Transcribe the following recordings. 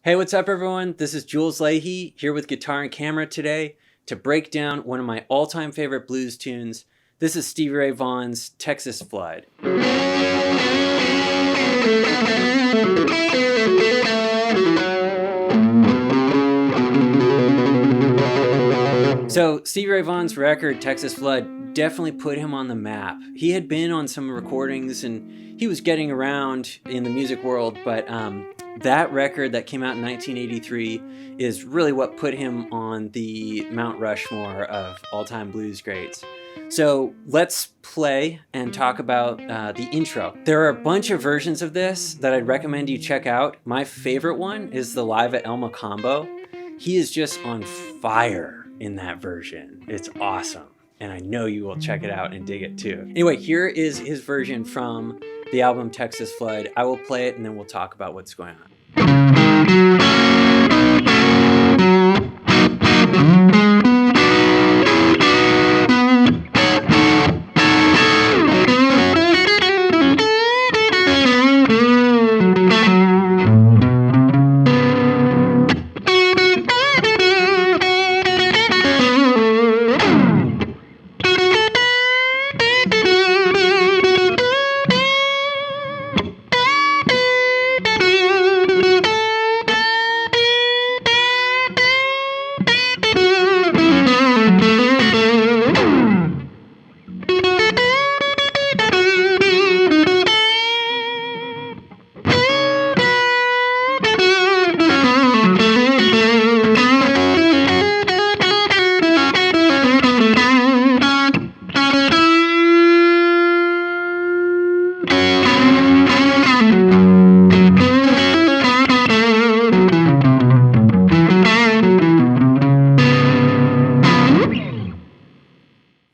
Hey, what's up everyone? This is Jules Leyhe here with Guitar and Camera today to break down one of my all-time favorite blues tunes. This is Stevie Ray Vaughan's Texas Flood. So Stevie Ray Vaughan's record, Texas Flood, definitely put him on the map. He had been on some recordings and he was getting around in the music world, but that record that came out in 1983 is really what put him on the Mount Rushmore of all-time blues greats. So let's play and talk about the intro. There are a bunch of versions of this that I'd recommend you check out. My favorite one is the Live at Elma combo. He is just on fire in that version. It's awesome. And I know you will check it out and dig it too. Anyway, here is his version from the album Texas Flood. I will play it and then we'll talk about what's going on.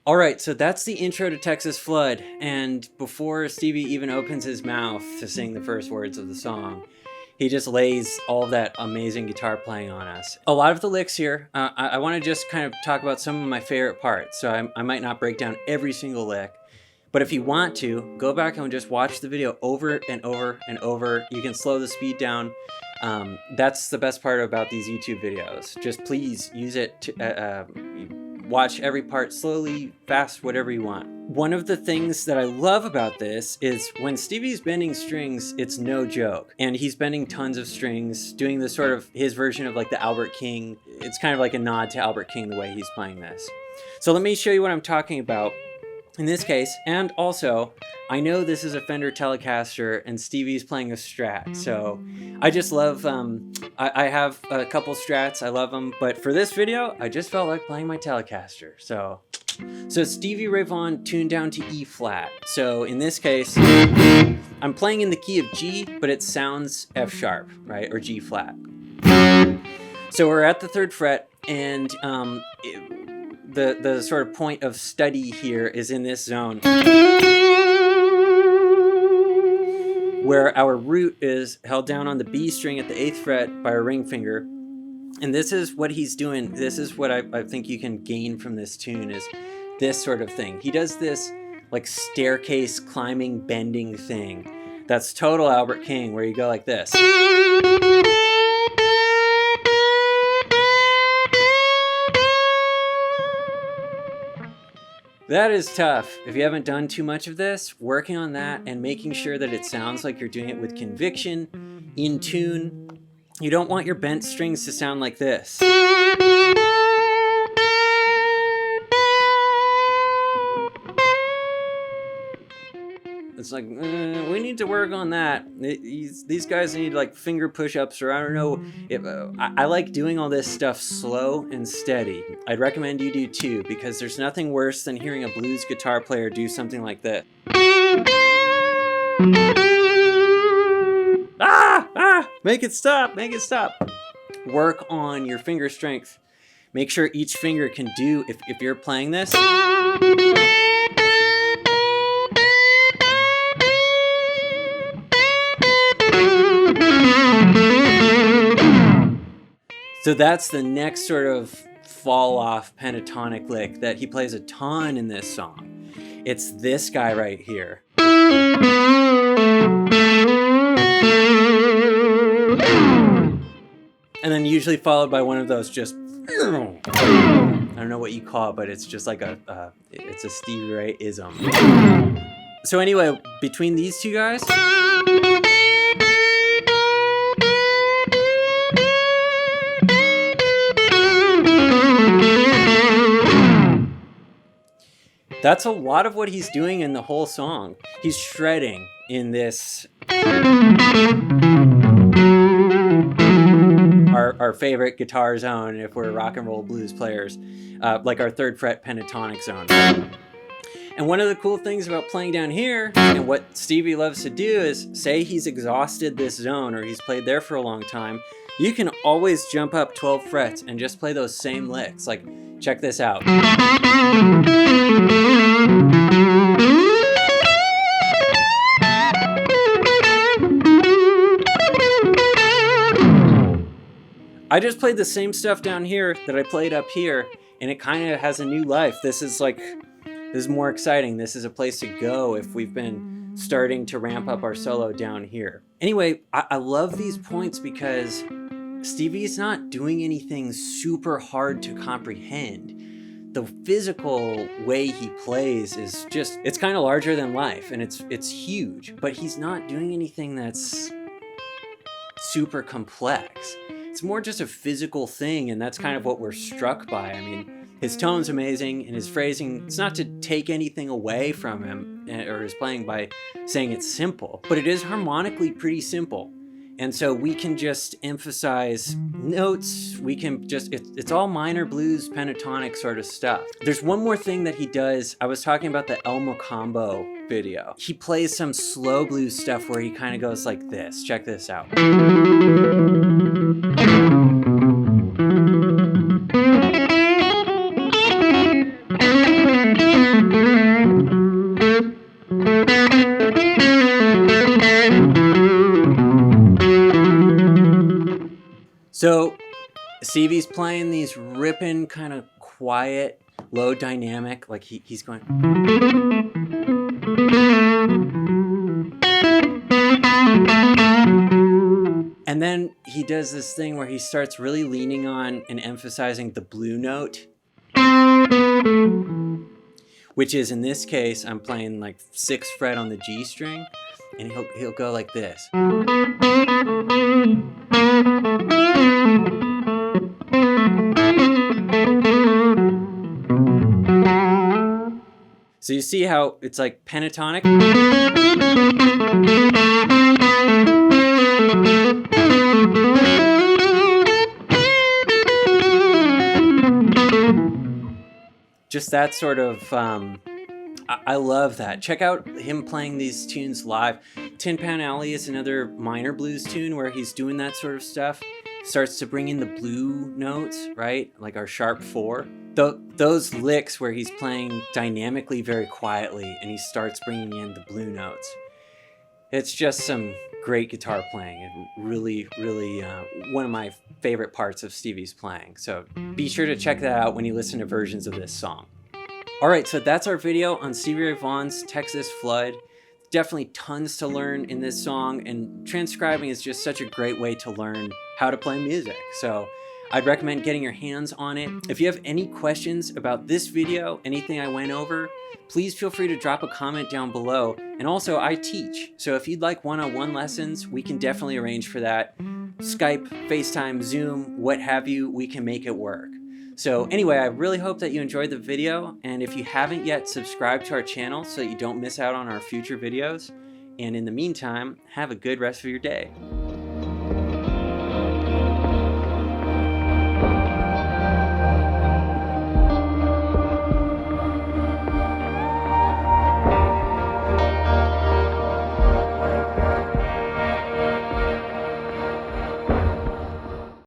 Alright, so that's the intro to Texas Flood, and before Stevie even opens his mouth to sing the first words of the song, he just lays all of that amazing guitar playing on us. A lot of the licks here, I want to just kind of talk about some of my favorite parts, so I might not break down every single lick, but if you want to, go back and just watch the video over and over and over. You can slow the speed down. That's the best part about these YouTube videos. Just please use it to watch every part slowly, fast, whatever you want. One of the things that I love about this is when Stevie's bending strings, it's no joke. And he's bending tons of strings, doing this sort of his version of like the Albert King. It's kind of like a nod to Albert King the way he's playing this. So let me show you what I'm talking about in this case. And also, I know this is a Fender Telecaster and Stevie's playing a Strat. So I just love, I have a couple Strats, I love them. But for this video, I just felt like playing my Telecaster. So Stevie Ray Vaughan tuned down to E flat. So in this case, I'm playing in the key of G, but it sounds F sharp, right? Or G flat. So we're at the 3rd fret and the sort of point of study here is in this zone where our root is held down on the B string at the 8th fret by our ring finger. And this is what he's doing. This is what I think you can gain from this tune is this sort of thing. He does this like staircase climbing, bending thing. That's total Albert King, where you go like this. That is tough. If you haven't done too much of this, working on that and making sure that it sounds like you're doing it with conviction, in tune. You don't want your bent strings to sound like this. It's like, we need to work on that. These guys need like finger push-ups, or I don't know. I like doing all this stuff slow and steady. I'd recommend you do too, because there's nothing worse than hearing a blues guitar player do something like this. Make it stop, make it stop. Work on your finger strength. Make sure each finger can do, if you're playing this. So that's the next sort of fall off pentatonic lick that he plays a ton in this song. It's this guy right here. And then usually followed by one of those just, I don't know what you call it, but it's just like it's a Stevie Ray-ism. So anyway, between these two guys, that's a lot of what he's doing in the whole song. He's shredding in this, our favorite guitar zone if we're rock and roll blues players, like our 3rd fret pentatonic zone. And one of the cool things about playing down here, and what Stevie loves to do, is say he's exhausted this zone or he's played there for a long time, you can always jump up 12 frets and just play those same licks. Like, check this out. I just played the same stuff down here that I played up here, and it kind of has a new life. This is more exciting. This is a place to go if we've been starting to ramp up our solo down here. Anyway, I love these points because Stevie's not doing anything super hard to comprehend. The physical way he plays is just, it's kind of larger than life, and it's huge, but he's not doing anything that's super complex. It's more just a physical thing, and that's kind of what we're struck by. I mean, his tone's amazing, and his phrasing, it's not to take anything away from him or his playing by saying it's simple, but it is harmonically pretty simple. And so we can just emphasize notes, we can just, it's all minor blues, pentatonic sort of stuff. There's one more thing that he does. I was talking about the El Mocambo video. He plays some slow blues stuff where he kind of goes like this. Check this out. So Stevie's playing these ripping, kind of quiet, low dynamic, like he's going. And then he does this thing where he starts really leaning on and emphasizing the blue note, which is, in this case, I'm playing like 6th fret on the G string, and he'll go like this. So you see how it's like pentatonic? Just that sort of, I love that. Check out him playing these tunes live. Tin Pan Alley is another minor blues tune where he's doing that sort of stuff. Starts to bring in the blue notes, right? Like our sharp 4. Those licks where he's playing dynamically very quietly and he starts bringing in the blue notes. It's just some great guitar playing. It really, really one of my favorite parts of Stevie's playing. So be sure to check that out when you listen to versions of this song. All right, so that's our video on Stevie Ray Vaughan's Texas Flood. Definitely tons to learn in this song, and transcribing is just such a great way to learn how to play music. So I'd recommend getting your hands on it. If you have any questions about this video, anything I went over, please feel free to drop a comment down below. And also, I teach, so if you'd like one-on-one lessons, we can definitely arrange for that. Skype, FaceTime, Zoom, what have you, we can make it work. So anyway, I really hope that you enjoyed the video, and if you haven't yet, subscribe to our channel so that you don't miss out on our future videos. And in the meantime, have a good rest of your day.